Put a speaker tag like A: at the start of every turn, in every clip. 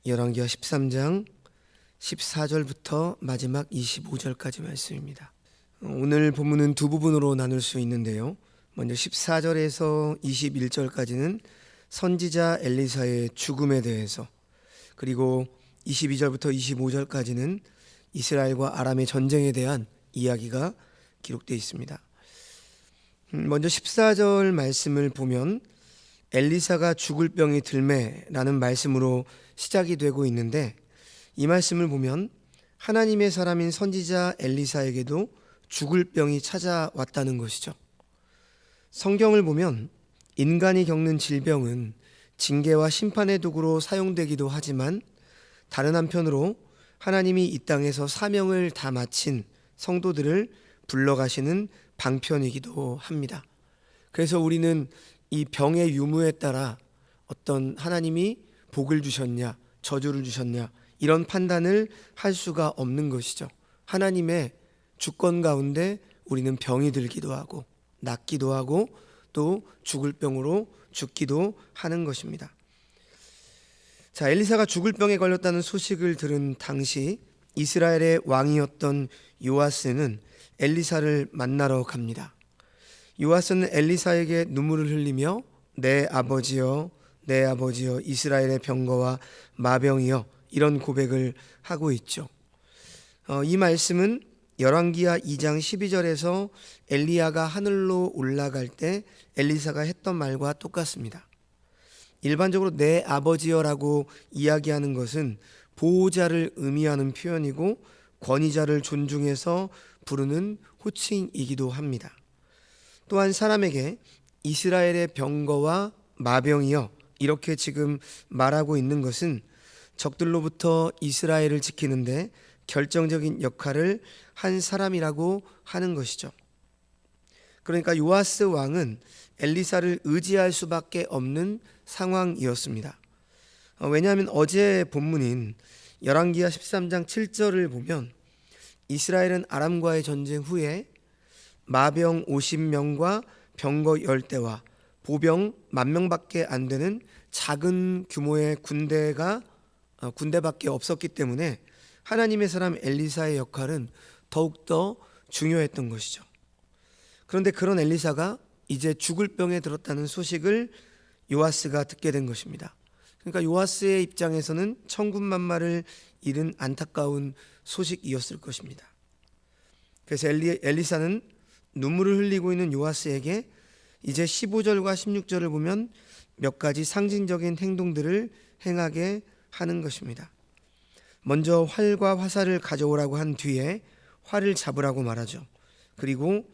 A: 열왕기하 13장 14절부터 마지막 25절까지 말씀입니다. 오늘 본문은 두 부분으로 나눌 수 있는데요. 먼저 14절에서 21절까지는 선지자 엘리사의 죽음에 대해서, 그리고 22절부터 25절까지는 이스라엘과 아람의 전쟁에 대한 이야기가 기록되어 있습니다. 먼저 14절 말씀을 보면 엘리사가 죽을 병이 들매라는 말씀으로 시작이 되고 있는데, 이 말씀을 보면 하나님의 사람인 선지자 엘리사에게도 죽을 병이 찾아왔다는 것이죠. 성경을 보면 인간이 겪는 질병은 징계와 심판의 도구로 사용되기도 하지만, 다른 한편으로 하나님이 이 땅에서 사명을 다 마친 성도들을 불러가시는 방편이기도 합니다. 그래서 우리는 이 병의 유무에 따라 어떤 하나님이 복을 주셨냐, 저주를 주셨냐, 이런 판단을 할 수가 없는 것이죠. 하나님의 주권 가운데 우리는 병이 들기도 하고 낫기도 하고 또 죽을 병으로 죽기도 하는 것입니다. 자, 엘리사가 죽을 병에 걸렸다는 소식을 들은 당시 이스라엘의 왕이었던 요아스는 엘리사를 만나러 갑니다. 요아스는 엘리사에게 눈물을 흘리며 내 아버지여, 내 아버지여, 이스라엘의 병거와 마병이여, 이런 고백을 하고 있죠. 이 말씀은 열왕기하 2장 12절에서 엘리야가 하늘로 올라갈 때 엘리사가 했던 말과 똑같습니다. 일반적으로 내 아버지여라고 이야기하는 것은 보호자를 의미하는 표현이고 권위자를 존중해서 부르는 호칭이기도 합니다. 또한 사람에게 이스라엘의 병거와 마병이여, 이렇게 지금 말하고 있는 것은 적들로부터 이스라엘을 지키는데 결정적인 역할을 한 사람이라고 하는 것이죠. 그러니까 요아스 왕은 엘리사를 의지할 수밖에 없는 상황이었습니다. 왜냐하면 어제 본문인 열왕기하 13장 7절을 보면 이스라엘은 아람과의 전쟁 후에 마병 50명과 병거 10대와 보병 10,000명밖에 안 되는 작은 규모의 군대밖에 없었기 때문에 하나님의 사람 엘리사의 역할은 더욱더 중요했던 것이죠. 그런데 그런 엘리사가 이제 죽을 병에 들었다는 소식을 요아스가 듣게 된 것입니다. 그러니까 요아스의 입장에서는 천군만마를 잃은 안타까운 소식이었을 것입니다. 그래서 엘리사는 눈물을 흘리고 있는 요아스에게 이제 15절과 16절을 보면 몇 가지 상징적인 행동들을 행하게 하는 것입니다. 먼저 활과 화살을 가져오라고 한 뒤에 활을 잡으라고 말하죠. 그리고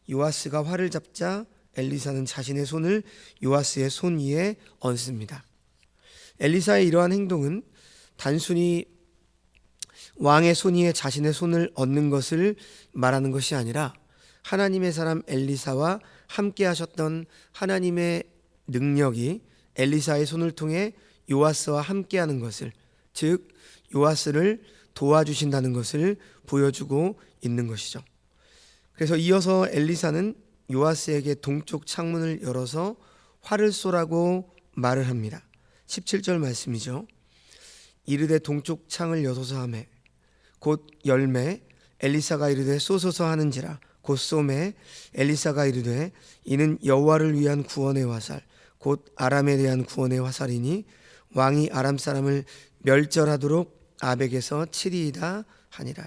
A: 요아스가 활을 잡자 엘리사는 자신의 손을 요아스의 손 위에 얹습니다. 엘리사의 이러한 행동은 단순히 왕의 손 위에 자신의 손을 얹는 것을 말하는 것이 아니라 하나님의 사람 엘리사와 함께 하셨던 하나님의 능력이 엘리사의 손을 통해 요아스와 함께하는 것을, 즉 요아스를 도와주신다는 것을 보여주고 있는 것이죠. 그래서 이어서 엘리사는 요아스에게 동쪽 창문을 열어서 활을 쏘라고 말을 합니다. 17절 말씀이죠. 이르되 동쪽 창을 여소서 하매 곧 열매, 엘리사가 이르되 쏘소서 하는지라 곧 쏘매, 엘리사가 이르되 이는 여호와를 위한 구원의 화살 곧 아람에 대한 구원의 화살이니 왕이 아람 사람을 멸절하도록 아벡에서 치리이다 하니라.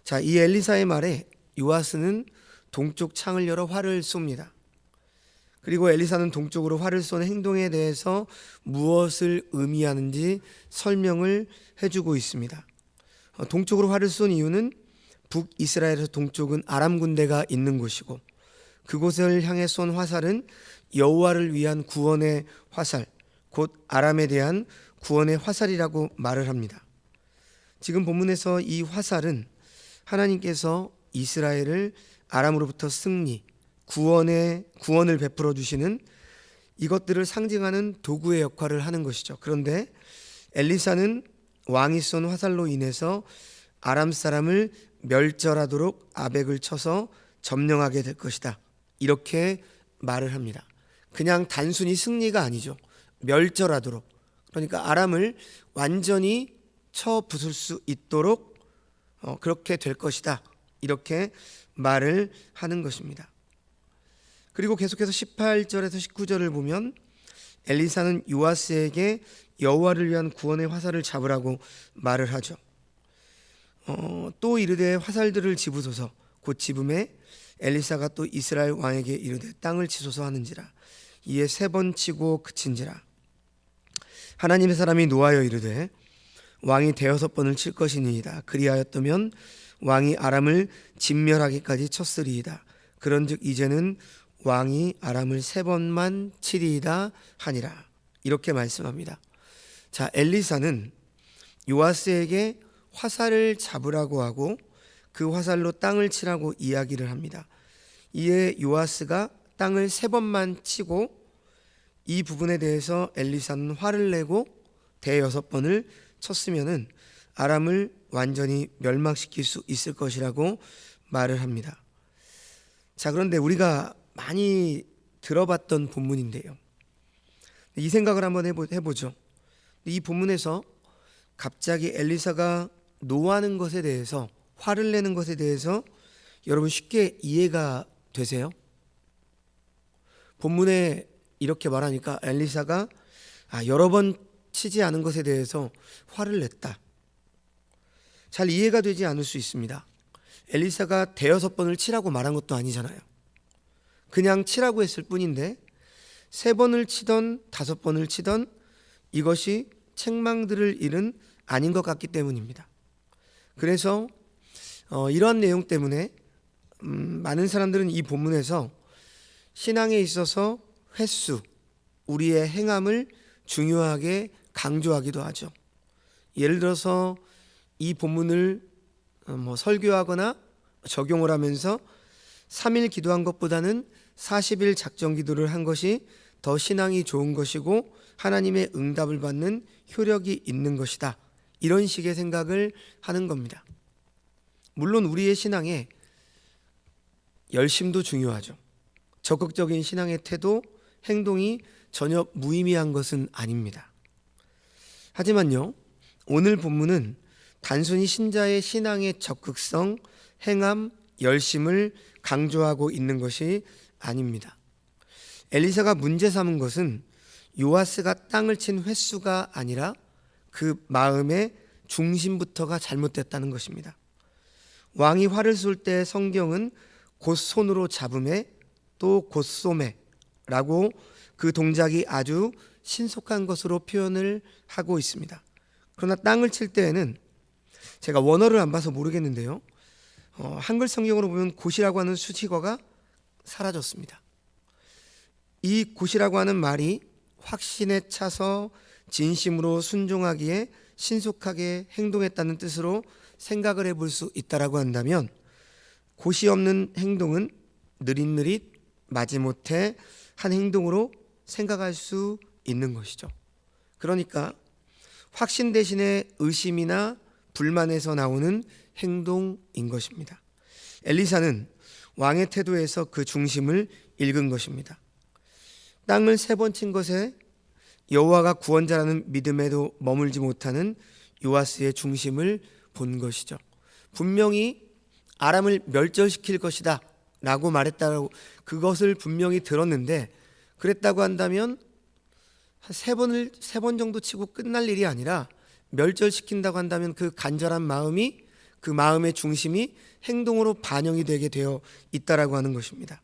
A: 자, 이 엘리사의 말에 요아스는 동쪽 창을 열어 활을 쏩니다. 그리고 엘리사는 동쪽으로 활을 쏜 행동에 대해서 무엇을 의미하는지 설명을 해주고 있습니다. 동쪽으로 활을 쏜 이유는 북이스라엘에서 동쪽은 아람 군대가 있는 곳이고, 그곳을 향해 쏜 화살은 여호와를 위한 구원의 화살, 곧 아람에 대한 구원의 화살이라고 말을 합니다. 지금 본문에서 이 화살은 하나님께서 이스라엘을 아람으로부터 승리, 구원을 베풀어 주시는 이것들을 상징하는 도구의 역할을 하는 것이죠. 그런데 엘리사는 왕이 쏜 화살로 인해서 아람 사람을 멸절하도록 아벡을 쳐서 점령하게 될 것이다, 이렇게 말을 합니다. 그냥 단순히 승리가 아니죠. 멸절하도록, 그러니까 아람을 완전히 쳐 부술 수 있도록 그렇게 될 것이다, 이렇게 말을 하는 것입니다. 그리고 계속해서 18절에서 19절을 보면 엘리사는 요아스에게 여호와를 위한 구원의 화살을 잡으라고 말을 하죠. 또 이르되 화살들을 집으소서. 곧 집음에 엘리사가 또 이스라엘 왕에게 이르되 땅을 치소서 하는지라. 이에 3번 치고 그친지라. 하나님의 사람이 노하여 이르되 왕이 5번을 칠 것이니이다. 그리하였다면 왕이 아람을 진멸하기까지 쳤으리이다. 그런즉 이제는 왕이 아람을 3번만 치리이다 하니라. 이렇게 말씀합니다. 자, 엘리사는 요아스에게 화살을 잡으라고 하고 그 화살로 땅을 치라고 이야기를 합니다. 이에 요아스가 땅을 3번만 치고 이 부분에 대해서 엘리사는 화를 내고 5번을 쳤으면은 아람을 완전히 멸망시킬 수 있을 것이라고 말을 합니다. 자, 그런데 우리가 많이 들어봤던 본문인데요, 이 생각을 한번 해보죠. 이 본문에서 갑자기 엘리사가 노하는 것에 대해서, 화를 내는 것에 대해서 여러분 쉽게 이해가 되세요? 본문에 이렇게 말하니까 엘리사가 여러 번 치지 않은 것에 대해서 화를 냈다, 잘 이해가 되지 않을 수 있습니다. 엘리사가 5번을 치라고 말한 것도 아니잖아요. 그냥 치라고 했을 뿐인데 3번을 치던 5번을 치던 이것이 책망들을 일은 아닌 것 같기 때문입니다. 그래서 이러한 내용 때문에 많은 사람들은 이 본문에서 신앙에 있어서 횟수, 우리의 행함을 중요하게 강조하기도 하죠. 예를 들어서 이 본문을 설교하거나 적용을 하면서 3일 기도한 것보다는 40일 작정 기도를 한 것이 더 신앙이 좋은 것이고 하나님의 응답을 받는 효력이 있는 것이다, 이런 식의 생각을 하는 겁니다. 물론 우리의 신앙에 열심도 중요하죠. 적극적인 신앙의 태도, 행동이 전혀 무의미한 것은 아닙니다. 하지만요, 오늘 본문은 단순히 신자의 신앙의 적극성, 행함, 열심을 강조하고 있는 것이 아닙니다. 엘리사가 문제 삼은 것은 요아스가 땅을 친 횟수가 아니라 그 마음의 중심부터가 잘못됐다는 것입니다. 왕이 화를 쏠 때 성경은 곧 손으로 잡음에 또 곧 쏘매라고 그 동작이 아주 신속한 것으로 표현을 하고 있습니다. 그러나 땅을 칠 때에는, 제가 원어를 안 봐서 모르겠는데요, 한글 성경으로 보면 곧이라고 하는 수식어가 사라졌습니다. 이 곧이라고 하는 말이 확신에 차서 진심으로 순종하기에 신속하게 행동했다는 뜻으로 생각을 해볼 수 있다라고 한다면, 곧이 없는 행동은 느릿느릿 마지못해 한 행동으로 생각할 수 있는 것이죠. 그러니까 확신 대신에 의심이나 불만에서 나오는 행동인 것입니다. 엘리사는 왕의 태도에서 그 중심을 읽은 것입니다. 땅을 3번 친 것에 여호와가 구원자라는 믿음에도 머물지 못하는 요아스의 중심을 본 것이죠. 분명히 아람을 멸절시킬 것이다 라고 말했다고, 그것을 분명히 들었는데, 그랬다고 한다면 한 3번 정도 치고 끝날 일이 아니라 멸절시킨다고 한다면 그 간절한 마음이, 그 마음의 중심이 행동으로 반영이 되게 되어 있다라고 하는 것입니다.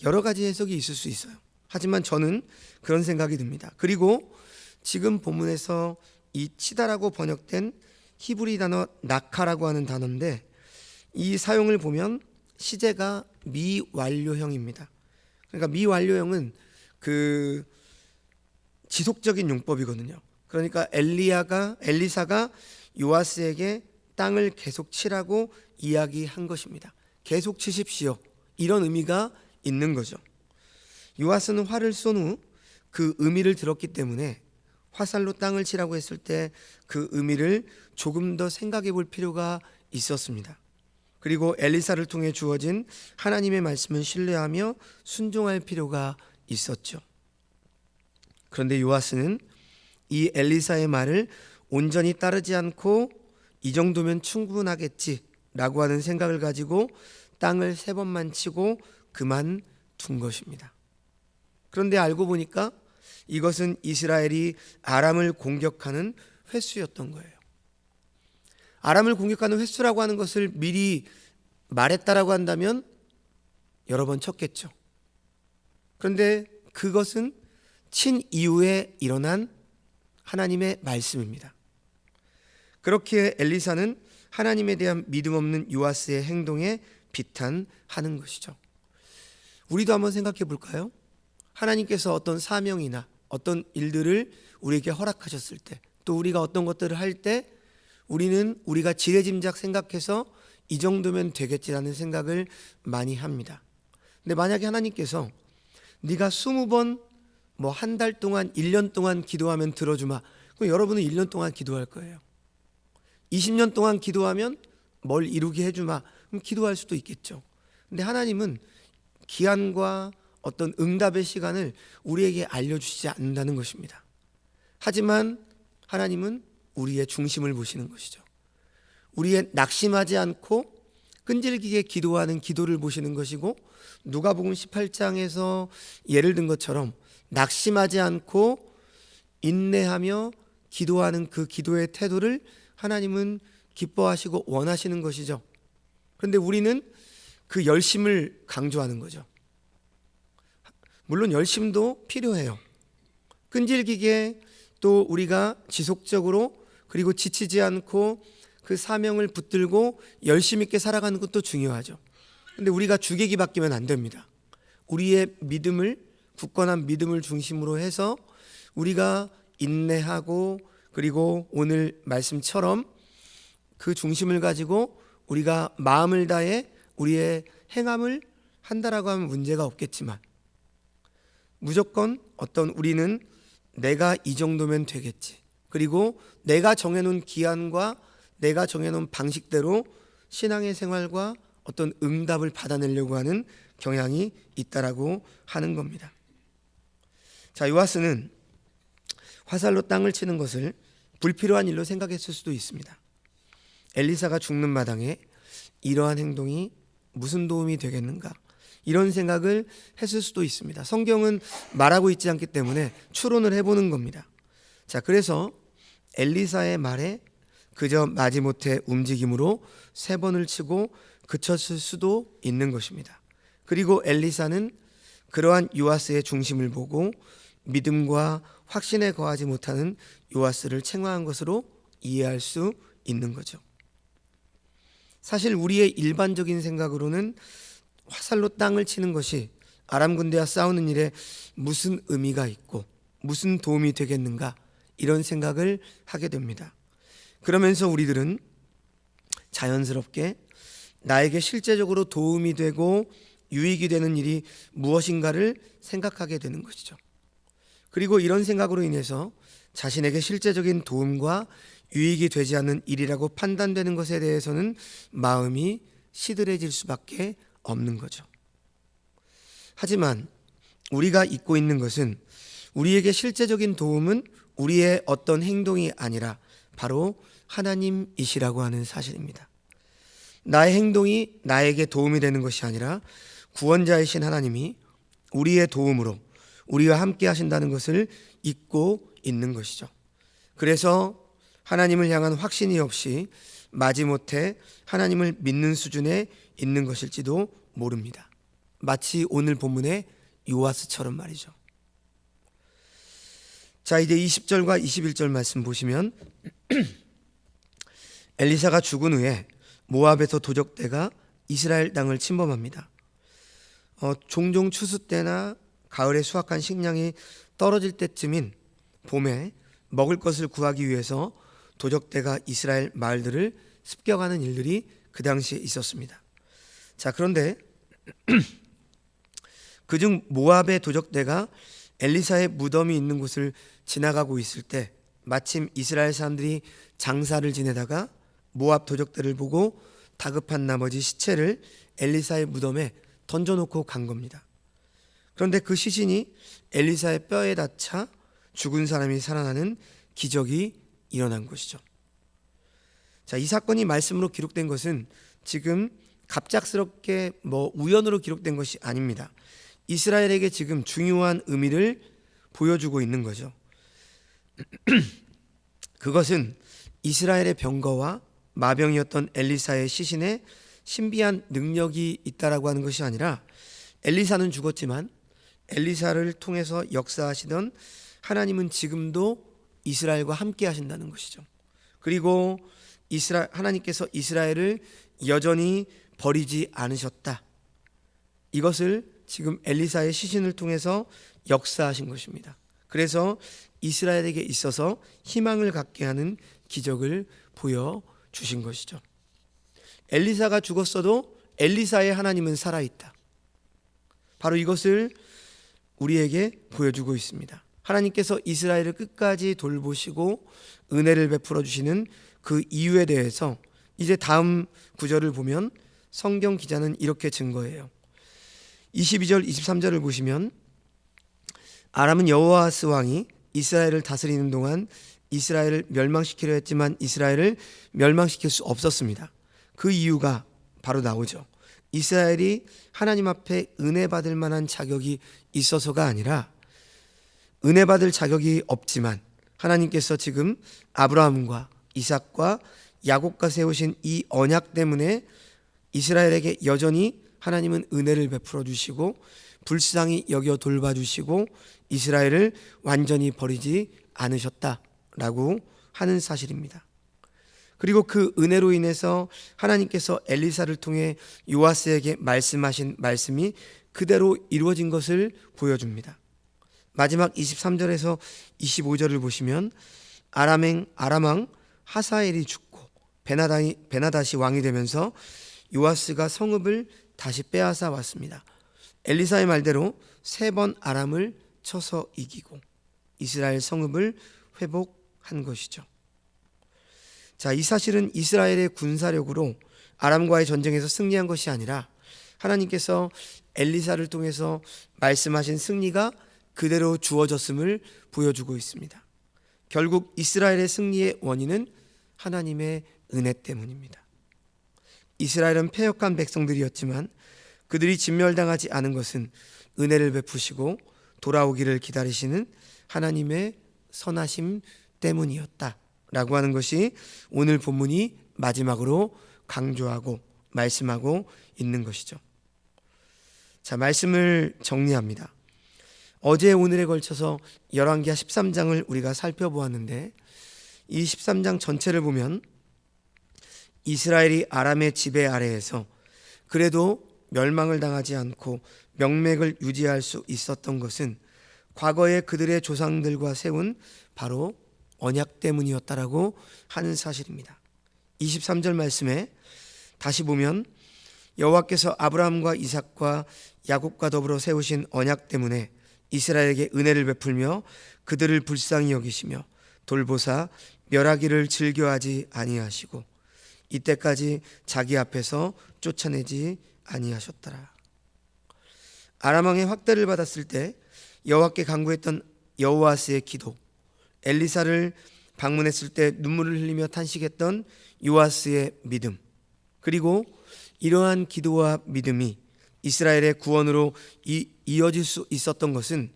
A: 여러 가지 해석이 있을 수 있어요. 하지만 저는 그런 생각이 듭니다. 그리고 지금 본문에서 이 치다라고 번역된 히브리 단어 낙하라고 하는 단어인데, 이 사용을 보면 시제가 미완료형입니다. 그러니까 미완료형은 그 지속적인 용법이거든요. 그러니까 엘리사가 요아스에게 땅을 계속 치라고 이야기한 것입니다. 계속 치십시오, 이런 의미가 있는 거죠. 요아스는 화를 쏜 후 그 의미를 들었기 때문에 화살로 땅을 치라고 했을 때 그 의미를 조금 더 생각해 볼 필요가 있었습니다. 그리고 엘리사를 통해 주어진 하나님의 말씀을 신뢰하며 순종할 필요가 있었죠. 그런데 요아스는 이 엘리사의 말을 온전히 따르지 않고 이 정도면 충분하겠지라고 하는 생각을 가지고 땅을 3번만 치고 그만둔 것입니다. 그런데 알고 보니까 이것은 이스라엘이 아람을 공격하는 횟수였던 거예요. 아람을 공격하는 횟수라고 하는 것을 미리 말했다라고 한다면 여러 번 쳤겠죠. 그런데 그것은 친 이후에 일어난 하나님의 말씀입니다. 그렇게 엘리사는 하나님에 대한 믿음 없는 요아스의 행동에 비탄하는 것이죠. 우리도 한번 생각해 볼까요? 하나님께서 어떤 사명이나 어떤 일들을 우리에게 허락하셨을 때, 또 우리가 어떤 것들을 할 때 우리는 우리가 지레짐작 생각해서 이 정도면 되겠지라는 생각을 많이 합니다. 근데 만약에 하나님께서 네가 20번 뭐 한 달 동안 1년 동안 기도하면 들어주마, 그럼 여러분은 1년 동안 기도할 거예요. 20년 동안 기도하면 뭘 이루게 해주마, 그럼 기도할 수도 있겠죠. 근데 하나님은 기한과 어떤 응답의 시간을 우리에게 알려주시지 않는다는 것입니다. 하지만 하나님은 우리의 중심을 보시는 것이죠. 우리의 낙심하지 않고 끈질기게 기도하는 기도를 보시는 것이고, 누가복음 18장에서 예를 든 것처럼 낙심하지 않고 인내하며 기도하는 그 기도의 태도를 하나님은 기뻐하시고 원하시는 것이죠. 그런데 우리는 그 열심을 강조하는 거죠. 물론 열심도 필요해요. 끈질기게 또 우리가 지속적으로 그리고 지치지 않고 그 사명을 붙들고 열심 있게 살아가는 것도 중요하죠. 그런데 우리가 주객이 바뀌면 안 됩니다. 우리의 믿음을, 굳건한 믿음을 중심으로 해서 우리가 인내하고, 그리고 오늘 말씀처럼 그 중심을 가지고 우리가 마음을 다해 우리의 행함을 한다라고 하면 문제가 없겠지만, 무조건 어떤 우리는 내가 이 정도면 되겠지, 그리고 내가 정해놓은 기한과 내가 정해놓은 방식대로 신앙의 생활과 어떤 응답을 받아내려고 하는 경향이 있다라고 하는 겁니다. 자, 요아스는 화살로 땅을 치는 것을 불필요한 일로 생각했을 수도 있습니다. 엘리사가 죽는 마당에 이러한 행동이 무슨 도움이 되겠는가, 이런 생각을 했을 수도 있습니다. 성경은 말하고 있지 않기 때문에 추론을 해보는 겁니다. 자, 그래서 엘리사의 말에 그저 마지못해 움직임으로 3번을 치고 그쳤을 수도 있는 것입니다. 그리고 엘리사는 그러한 요아스의 중심을 보고 믿음과 확신에 거하지 못하는 요아스를 책망한 것으로 이해할 수 있는 거죠. 사실 우리의 일반적인 생각으로는 화살로 땅을 치는 것이 아람 군대와 싸우는 일에 무슨 의미가 있고 무슨 도움이 되겠는가, 이런 생각을 하게 됩니다. 그러면서 우리들은 자연스럽게 나에게 실제적으로 도움이 되고 유익이 되는 일이 무엇인가를 생각하게 되는 것이죠. 그리고 이런 생각으로 인해서 자신에게 실제적인 도움과 유익이 되지 않는 일이라고 판단되는 것에 대해서는 마음이 시들해질 수밖에 없는 거죠. 하지만 우리가 잊고 있는 것은 우리에게 실제적인 도움은 우리의 어떤 행동이 아니라 바로 하나님이시라고 하는 사실입니다. 나의 행동이 나에게 도움이 되는 것이 아니라 구원자이신 하나님이 우리의 도움으로 우리와 함께 하신다는 것을 잊고 있는 것이죠. 그래서 하나님을 향한 확신이 없이 마지못해 하나님을 믿는 수준에 있는 것일지도 모릅니다. 마치 오늘 본문의 요아스처럼 말이죠. 자, 이제 20절과 21절 말씀 보시면 엘리사가 죽은 후에 모압에서 도적대가 이스라엘 땅을 침범합니다. 종종 추수 때나 가을에 수확한 식량이 떨어질 때쯤인 봄에 먹을 것을 구하기 위해서 도적대가 이스라엘 마을들을 습격하는 일들이 그 당시에 있었습니다. 자, 그런데 그중 모압의 도적대가 엘리사의 무덤이 있는 곳을 지나가고 있을 때 마침 이스라엘 사람들이 장사를 지내다가 모압 도적대를 보고 다급한 나머지 시체를 엘리사의 무덤에 던져놓고 간 겁니다. 그런데 그 시신이 엘리사의 뼈에 닿자 죽은 사람이 살아나는 기적이 일어난 것이죠. 자, 이 사건이 말씀으로 기록된 것은 지금 갑작스럽게 우연으로 기록된 것이 아닙니다. 이스라엘에게 지금 중요한 의미를 보여주고 있는 거죠. 그것은 이스라엘의 병거와 마병이었던 엘리사의 시신에 신비한 능력이 있다라고 하는 것이 아니라, 엘리사는 죽었지만 엘리사를 통해서 역사하시던 하나님은 지금도 이스라엘과 함께 하신다는 것이죠. 그리고 하나님께서 이스라엘을 여전히 버리지 않으셨다. 이것을 지금 엘리사의 시신을 통해서 역사하신 것입니다. 그래서 이스라엘에게 있어서 희망을 갖게 하는 기적을 보여주신 것이죠. 엘리사가 죽었어도 엘리사의 하나님은 살아있다. 바로 이것을 우리에게 보여주고 있습니다. 하나님께서 이스라엘을 끝까지 돌보시고 은혜를 베풀어 주시는 그 이유에 대해서 이제 다음 구절을 보면 성경 기자는 이렇게 증거해요. 22절 23절을 보시면, 아람은 여호아스 왕이 이스라엘을 다스리는 동안 이스라엘을 멸망시키려 했지만 이스라엘을 멸망시킬 수 없었습니다. 그 이유가 바로 나오죠. 이스라엘이 하나님 앞에 은혜 받을 만한 자격이 있어서가 아니라, 은혜 받을 자격이 없지만 하나님께서 지금 아브라함과 이삭과 야곱과 세우신 이 언약 때문에 이스라엘에게 여전히 하나님은 은혜를 베풀어 주시고 불쌍히 여겨 돌봐주시고 이스라엘을 완전히 버리지 않으셨다라고 하는 사실입니다. 그리고 그 은혜로 인해서 하나님께서 엘리사를 통해 요아스에게 말씀하신 말씀이 그대로 이루어진 것을 보여줍니다. 마지막 23절에서 25절을 보시면, 아람 왕 하사엘이 죽고 베나다시 왕이 되면서 요아스가 성읍을 다시 빼앗아 왔습니다. 엘리사의 말대로 3번 아람을 쳐서 이기고 이스라엘 성읍을 회복한 것이죠. 자, 이 사실은 이스라엘의 군사력으로 아람과의 전쟁에서 승리한 것이 아니라 하나님께서 엘리사를 통해서 말씀하신 승리가 그대로 주어졌음을 보여주고 있습니다. 결국 이스라엘의 승리의 원인은 하나님의 은혜 때문입니다. 이스라엘은 패역한 백성들이었지만 그들이 진멸당하지 않은 것은 은혜를 베푸시고 돌아오기를 기다리시는 하나님의 선하심 때문이었다라고 하는 것이 오늘 본문이 마지막으로 강조하고 말씀하고 있는 것이죠. 자, 말씀을 정리합니다. 어제 오늘에 걸쳐서 열왕기하 13장을 우리가 살펴보았는데, 이 13장 전체를 보면 이스라엘이 아람의 지배 아래에서 그래도 멸망을 당하지 않고 명맥을 유지할 수 있었던 것은 과거에 그들의 조상들과 세운 바로 언약 때문이었다라고 하는 사실입니다. 23절 말씀에 다시 보면, 여호와께서 아브라함과 이삭과 야곱과 더불어 세우신 언약 때문에 이스라엘에게 은혜를 베풀며 그들을 불쌍히 여기시며 돌보사 멸하기를 즐겨하지 아니하시고 이때까지 자기 앞에서 쫓아내지 아니하셨더라. 아람 왕의 확대를 받았을 때 여호와께 간구했던 여호아스의 기도, 엘리사를 방문했을 때 눈물을 흘리며 탄식했던 요아스의 믿음, 그리고 이러한 기도와 믿음이 이스라엘의 구원으로 이어질 수 있었던 것은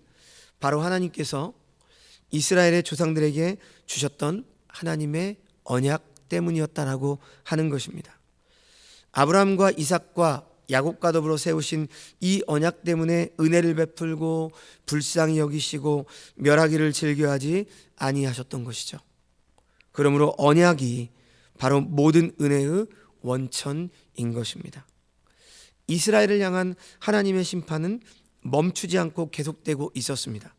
A: 바로 하나님께서 이스라엘의 조상들에게 주셨던 하나님의 언약 때문이었다라고 하는 것입니다. 아브라함과 이삭과 야곱과 더불어 세우신 이 언약 때문에 은혜를 베풀고 불쌍히 여기시고 멸하기를 즐겨하지 아니하셨던 것이죠. 그러므로 언약이 바로 모든 은혜의 원천인 것입니다. 이스라엘을 향한 하나님의 심판은 멈추지 않고 계속되고 있었습니다.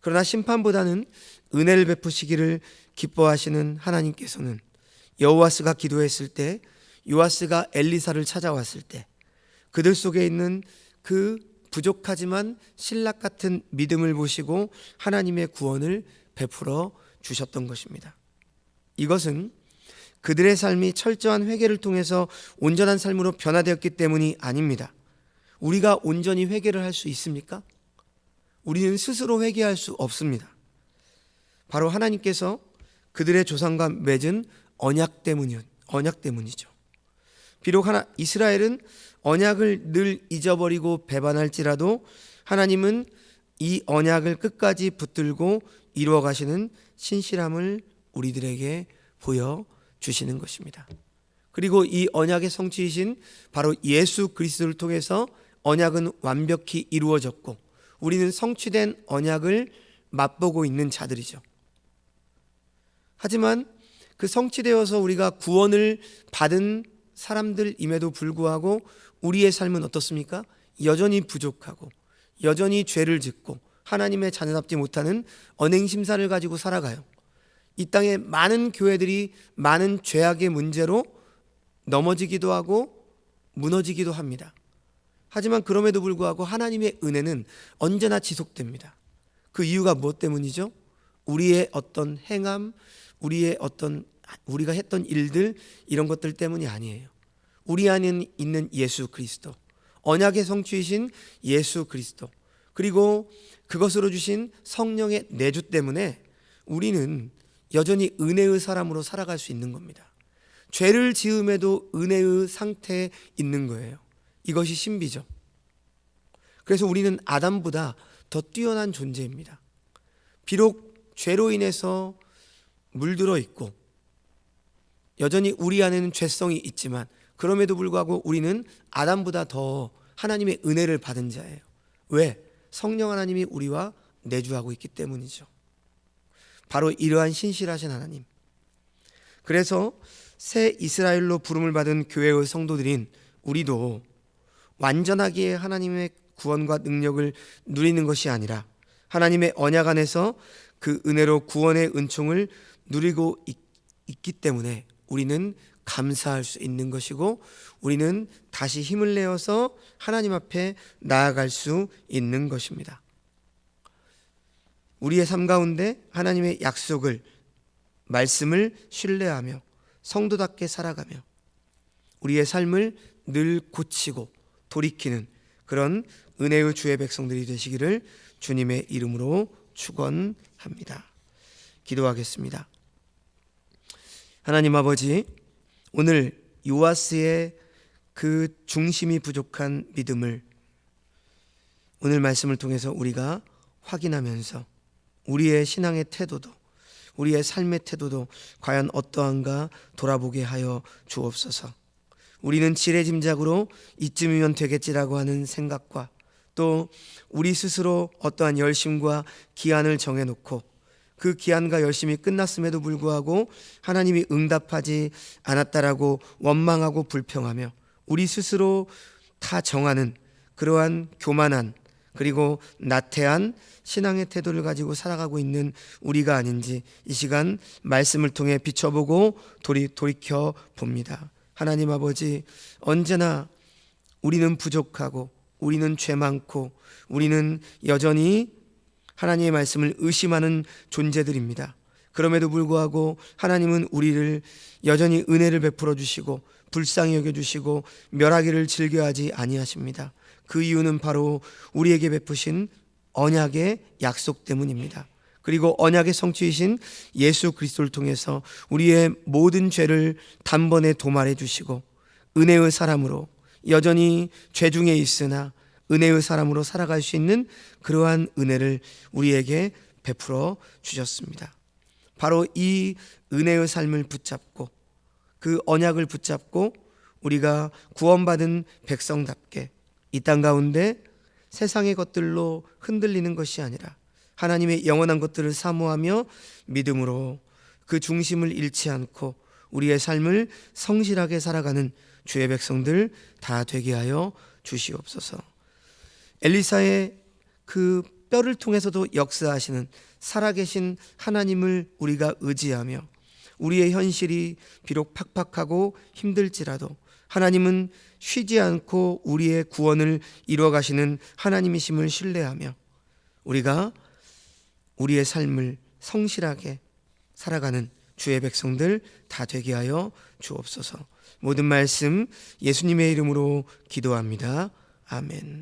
A: 그러나 심판보다는 은혜를 베푸시기를 기뻐하시는 하나님께서는 여호아스가 기도했을 때, 요아스가 엘리사를 찾아왔을 때 그들 속에 있는 그 부족하지만 신락 같은 믿음을 보시고 하나님의 구원을 베풀어 주셨던 것입니다. 이것은 그들의 삶이 철저한 회개를 통해서 온전한 삶으로 변화되었기 때문이 아닙니다. 우리가 온전히 회개를 할 수 있습니까? 우리는 스스로 회개할 수 없습니다. 바로 하나님께서 그들의 조상과 맺은 언약 때문이죠. 비록 이스라엘은 언약을 늘 잊어버리고 배반할지라도 하나님은 이 언약을 끝까지 붙들고 이루어 가시는 신실함을 우리들에게 보여주시는 것입니다. 그리고 이 언약의 성취이신 바로 예수 그리스도를 통해서 언약은 완벽히 이루어졌고 우리는 성취된 언약을 맛보고 있는 자들이죠. 하지만 그 성취되어서 우리가 구원을 받은 사람들임에도 불구하고 우리의 삶은 어떻습니까? 여전히 부족하고 여전히 죄를 짓고 하나님의 자녀답지 못하는 언행심사를 가지고 살아가요. 이 땅에 많은 교회들이 많은 죄악의 문제로 넘어지기도 하고 무너지기도 합니다. 하지만 그럼에도 불구하고 하나님의 은혜는 언제나 지속됩니다. 그 이유가 무엇 때문이죠? 우리의 어떤 행함, 우리가 했던 일들, 이런 것들 때문이 아니에요. 우리 안에 있는 예수 그리스도, 언약의 성취이신 예수 그리스도, 그리고 그것으로 주신 성령의 내주 때문에 우리는 여전히 은혜의 사람으로 살아갈 수 있는 겁니다. 죄를 지음에도 은혜의 상태에 있는 거예요. 이것이 신비죠. 그래서 우리는 아담보다 더 뛰어난 존재입니다. 비록 죄로 인해서 물들어 있고 여전히 우리 안에는 죄성이 있지만 그럼에도 불구하고 우리는 아담보다 더 하나님의 은혜를 받은 자예요. 왜? 성령 하나님이 우리와 내주하고 있기 때문이죠. 바로 이러한 신실하신 하나님. 그래서 새 이스라엘로 부름을 받은 교회의 성도들인 우리도 완전하게 하나님의 구원과 능력을 누리는 것이 아니라 하나님의 언약 안에서 그 은혜로 구원의 은총을 누리고 있기 때문에 우리는 감사할 수 있는 것이고 우리는 다시 힘을 내어서 하나님 앞에 나아갈 수 있는 것입니다. 우리의 삶 가운데 하나님의 약속을, 말씀을 신뢰하며 성도답게 살아가며 우리의 삶을 늘 고치고 돌이키는 그런 은혜의 주의 백성들이 되시기를 주님의 이름으로 축원합니다. 기도하겠습니다. 하나님 아버지, 오늘 요아스의 그 중심이 부족한 믿음을 오늘 말씀을 통해서 우리가 확인하면서 우리의 신앙의 태도도 우리의 삶의 태도도 과연 어떠한가 돌아보게 하여 주옵소서. 우리는 지레짐작으로 이쯤이면 되겠지라고 하는 생각과 또 우리 스스로 어떠한 열심과 기한을 정해놓고 그 기한과 열심이 끝났음에도 불구하고 하나님이 응답하지 않았다라고 원망하고 불평하며 우리 스스로 다 정하는 그러한 교만한 그리고 나태한 신앙의 태도를 가지고 살아가고 있는 우리가 아닌지 이 시간 말씀을 통해 비춰보고 돌이켜 봅니다. 하나님 아버지, 언제나 우리는 부족하고 우리는 죄 많고 우리는 여전히 하나님의 말씀을 의심하는 존재들입니다. 그럼에도 불구하고 하나님은 우리를 여전히 은혜를 베풀어 주시고 불쌍히 여겨주시고 멸하기를 즐겨하지 아니하십니다. 그 이유는 바로 우리에게 베푸신 언약의 약속 때문입니다. 그리고 언약의 성취이신 예수 그리스도를 통해서 우리의 모든 죄를 단번에 도말해 주시고 은혜의 사람으로 여전히 죄 중에 있으나 은혜의 사람으로 살아갈 수 있는 그러한 은혜를 우리에게 베풀어 주셨습니다. 바로 이 은혜의 삶을 붙잡고 그 언약을 붙잡고 우리가 구원받은 백성답게 이 땅 가운데 세상의 것들로 흔들리는 것이 아니라 하나님의 영원한 것들을 사모하며 믿음으로 그 중심을 잃지 않고 우리의 삶을 성실하게 살아가는 주의 백성들 다 되게 하여 주시옵소서. 엘리사의 그 뼈를 통해서도 역사하시는 살아계신 하나님을 우리가 의지하며 우리의 현실이 비록 팍팍하고 힘들지라도 하나님은 쉬지 않고 우리의 구원을 이루어 가시는 하나님이심을 신뢰하며 우리가 우리의 삶을 성실하게 살아가는 주의 백성들 다 되게 하여 주옵소서. 모든 말씀 예수님의 이름으로 기도합니다. 아멘.